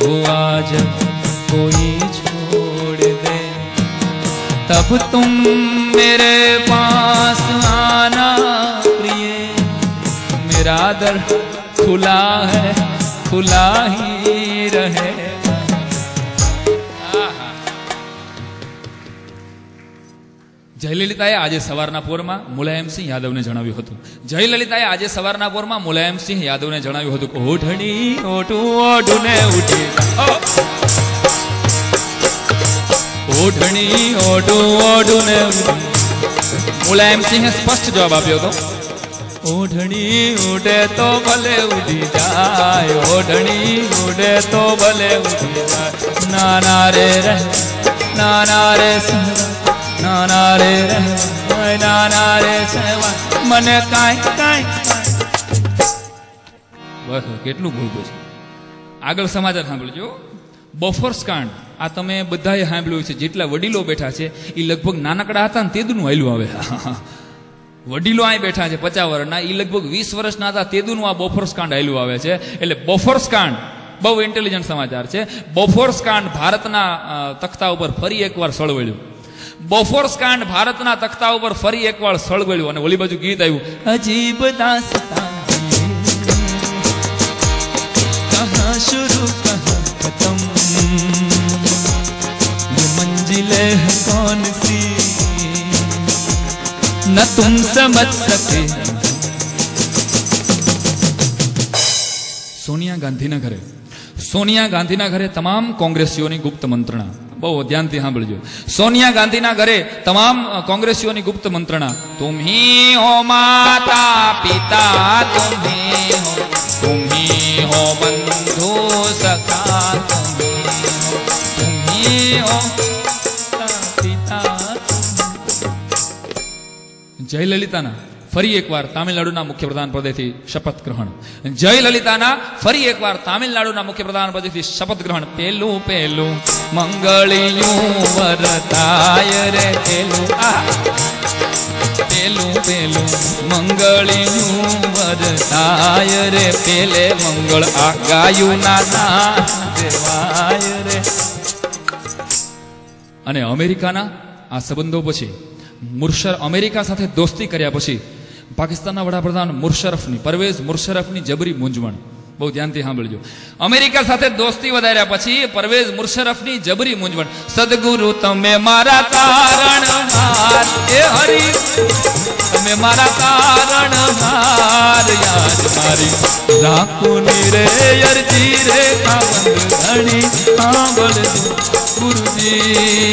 हुआ जब कोई छोड़ दे, तब तुम मेरे पास आना प्रिय, मेरा दर खुला है, खुला ही रहे। જયલલિતાએ આજે સવારના પોરમાં મુલાયમસિંહ યાદવને જણાવ્યું હતું, જયલલિતાએ આજે સવારના પોરમાં મુલાયમસિંહ યાદવને જણાવ્યું હતું કે ઓઢણી ઓઢું ઓઢુને ઉઠી, ઓઢણી ઓઢું ઓઢુને ઉઠી. મુલાયમસિંહે સ્પષ્ટ જવાબ આપ્યો હતો, ઓઢણી ઉડે તો ભલે ઉડી જાય, ઓઢણી ઉડે તો ભલે ઉડી જાય, નાના રે રહે નાના રે સહવા, નાના રે રહેવાય, નાના રે સહેવાય, મને કાંઈ કાંઈ. બસ કેટલું ભૂલતું છે. આગળ સમાચાર સાંભળજો. બોફોર્સ કાંડ આ તમે બધાએ સાંભળ્યું છે, જેટલા વડીલો બેઠા છે એ લગભગ નાનકડા હતા ને તેદુનું હાલ્યું આવે. વડીલો અહીં બેઠા છે 50 વર્ષના, એ લગભગ 20 વર્ષના હતા તેદુનું આ બોફોર્સ કાંડ હાલ્યું આવે છે. એટલે બોફોર્સ કાંડ બહુ ઇન્ટેલિજન્ટ સમાચાર છે. બોફોર્સ કાંડ ભારતના તખ્તા ઉપર ફરી એકવાર સળવળ્યું. બોફોર્સ કાંડ ભારતના તખ્તા ઉપર ફરી એકવાર સળવળ્યું. અને ઓલી બાજુ ગીત આવ્યું, અજીબ દાસ્તાન કહા શુરૂ કહા ખતમ, ये मंजिले है कौन सी न तुम समझ सके. સોનિયા ગાંધીના ઘરે, સોનિયા ગાંધીના ઘરે તમામ કોંગ્રેસીઓની ગુપ્ત મંત્રણા. બહુ ધ્યાનથી સાંભળજો. સોનિયા ગાંધીના ઘરે તમામ કોંગ્રેસીઓની ગુપ્ત મંત્રણા. તુમ્હી હો માતા પિતા, તુમ્હી હો બંધુ સખા, તુમ્હી હો પિતા. જયલલિતાના ફરી એકવાર તામિલનાડુના મુખ્યપ્રધાન પદેથી શપથ ગ્રહણ. જયલલિતાના ફરી એકવાર તામિલનાડુના મુખ્યપ્રધાન પદેથી શપથ ગ્રહણ. પેલું પેલું મંગળિયું વરતાય રે, પેલું પેલું પેલું મંગળિયું વરતાય રે, પેલે મંગળ આ ગાયું ના દેવાય રે. અને અમેરિકાના આ સંબંધો પછી અમેરિકા સાથે દોસ્તી કર્યા પછી પાકિસ્તાનના વડાપ્રધાન મુશર્રફની, પરવેઝ મુશર્રફની જબરી મૂંઝવણ. બહુ ધ્યાનથી સાંભળજો. અમેરિકા સાથે દોસ્તી વધાર્યા પછી પરવેઝ મુશર્રફની જબરી મૂંઝવણ. સદગુરુ તમે મારા તારણહાર, એ હરી તમે મારા તારણહાર, યાદ મારી રાખુની રે અરજી રે કાવંદ ધણી, સાંભળજો ગુરુજી.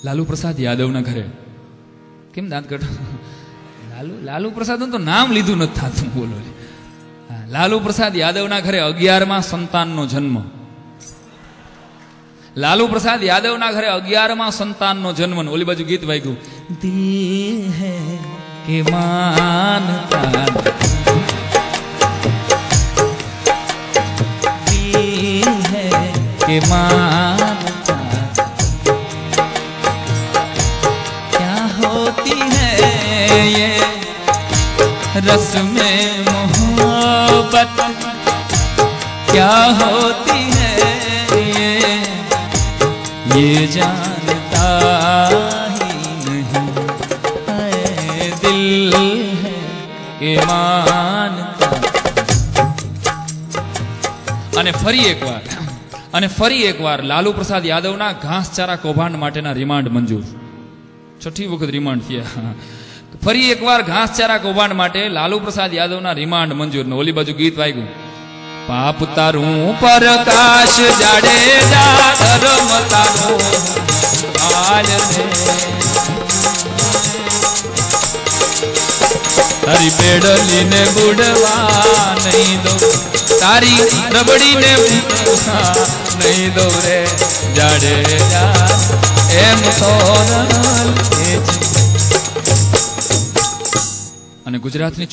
લાલુ પ્રસાદ યાદવના ઘરે કેમ દાંત કાઢો? લાલુ પ્રસાદ તો નામ લીધું નથી થતું. બોલો, લાલુ પ્રસાદ યાદવના ઘરે 11મા સંતાનનો જન્મ. લાલુ પ્રસાદ યાદવના ઘરે 11મા સંતાનનો જન્મ. ઓલી બાજુ ગીત વાગ્યું, દિલ હે કે માનતા, દિલ હે કે માનતા, ये रस में मोहब्बत क्या होती है, ये जानता ही नहीं है दिल है के मानता. અને ફરી એકવાર લાલુ પ્રસાદ યાદવના ઘાસચારા કૌભાંડ માટેના રિમાન્ડ મંજૂર. છઠ્ઠી વખત રિમાન્ડ થયા. ફરી એકવાર ઘાસચારા કૌભાંડ માટે લાલુ પ્રસાદ યાદવના રિમાન્ડ મંજૂર. ને ઓલી બાજુ ગીત વાગ્યું, પાપ તારું પ્રકાશ જાડેજા, ધર્મ તારું આજ રે, તારી પેડલીને બુડવા નહીં દો, તારી રબડીને બુડવા નહીં દો રે જાડેજા, એમ સોનલ. અને ગુજરાતની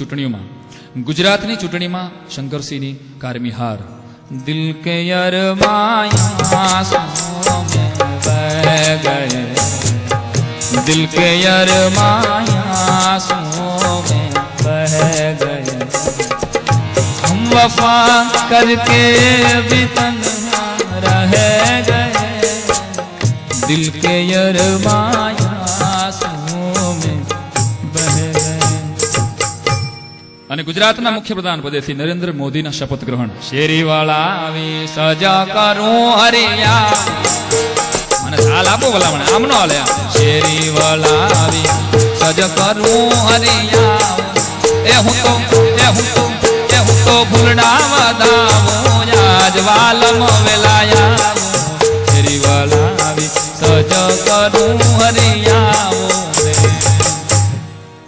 ચૂંટણીમાં શંકરસિંહની કારમી હાર. દિલ કે અરમાયા મેં બહ ગયે, દિલ કે અરમાયા મેં બહ ગયે. वफा करके भी तन्हा रह गए, दिल के यरमाया आंसुओं में बह गए. અને ગુજરાતના મુખ્યપ્રધાન પદેથી નરેન્દ્ર મોદીના શપથ ગ્રહણ. શેરીવાળા આવી સજા કરું હરિયા, અને હાલ આપો ભલા મને આમ નો હાલે. શેરીવાળા આવી સજ કરું હરિયા, એ હું તો ભૂલડા વધાવું આજ વાલમ વેલાયા. શેરીવાળા આવી સજ કરું હરિયા.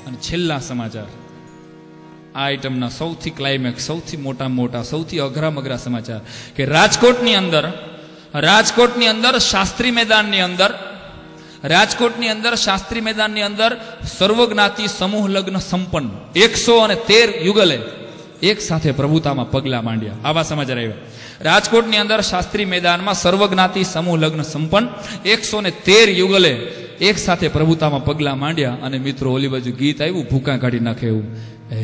અને છેલ્લા સમાચાર આ આઈટમના સૌથી ક્લાઇમેક્સ, સૌથી મોટા સૌથી અઘરા સમાચાર કે રાજકોટની અંદર શાસ્ત્રી મેદાનની અંદર સર્વજ્ઞાતિ સમૂહ લગ્ન સંપન્ન 113 યુગલે એક સાથે પ્રભુતામાં પગલા માંડ્યા. આવા સમાચાર આવ્યા. રાજકોટની અંદર શાસ્ત્રી મેદાનમાં સર્વજ્ઞાતિ સમૂહ લગ્ન સંપન્ન 113 યુગલે એક સાથે પ્રભુતામાં પગલા માંડ્યા. અને મિત્રો ઓલી બાજુ ગીત આવ્યું, ભૂકા કાઢી નાખે એવું. ए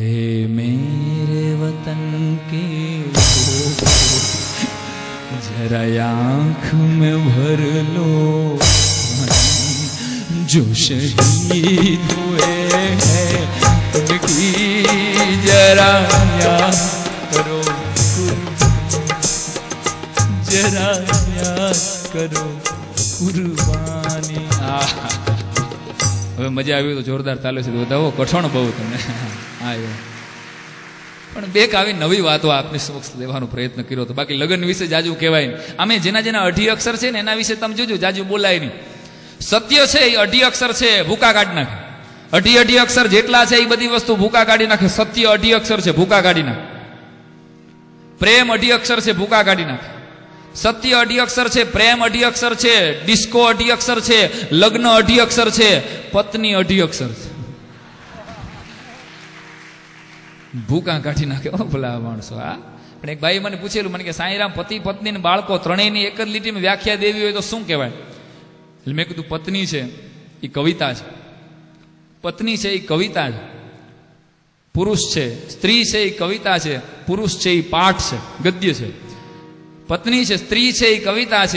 मेरे वतन के जरा आँख में भर लो जो शहीद हुए हैं उनकी जरा याद करो, जरा याद करो कुर्बानी. હવે મજા આવી તો જોરદાર ચાલે છે, વધાવો કઠણ બહુ તમને. પણ બે આવી નવી વાતો આપની સમક્ષ દેવાનો પ્રયત્ન કર્યો હતો. બાકી લગ્ન વિશે જાજુ કહેવાય. અમે જેના 18 અક્ષર છે ને એના વિશે તમે જોજો, જાજુ બોલાય નહીં. સત્ય છે એ 18 અક્ષર છે, ભૂકા કાઢી નાખે. 18 અક્ષર જેટલા છે એ બધી વસ્તુ ભૂકા કાઢી નાખે. સત્ય 18 અક્ષર છે, ભૂકા કાઢી નાખે. પ્રેમ 18 અક્ષર છે, ભૂકા કાઢી નાખે. સત્ય 18 અક્ષર છે, પ્રેમ 18 અક્ષર છે, ડિસ્કો 18 અક્ષર છે, લગ્ન 18 અક્ષર છે, પત્ની 18 અક્ષર છે. ભૂકા કાઢી નાખે ભલા માણસો. હા, પણ એક ભાઈ મને પૂછેલું, મને કે સાંઈરામ પતિ પત્ની ને બાળકો ત્રણેયની એક જ લીટીમાં વ્યાખ્યા દેવી હોય તો શું કહેવાય? એટલે મેં કીધું પત્ની છે એ કવિતા છે, પત્ની છે એ કવિતા છે, પુરુષ છે સ્ત્રી છે એ કવિતા છે, પુરુષ છે એ પાઠ છે, ગદ્ય છે. પત્ની છે, સ્ત્રી છે એ કવિતા છે,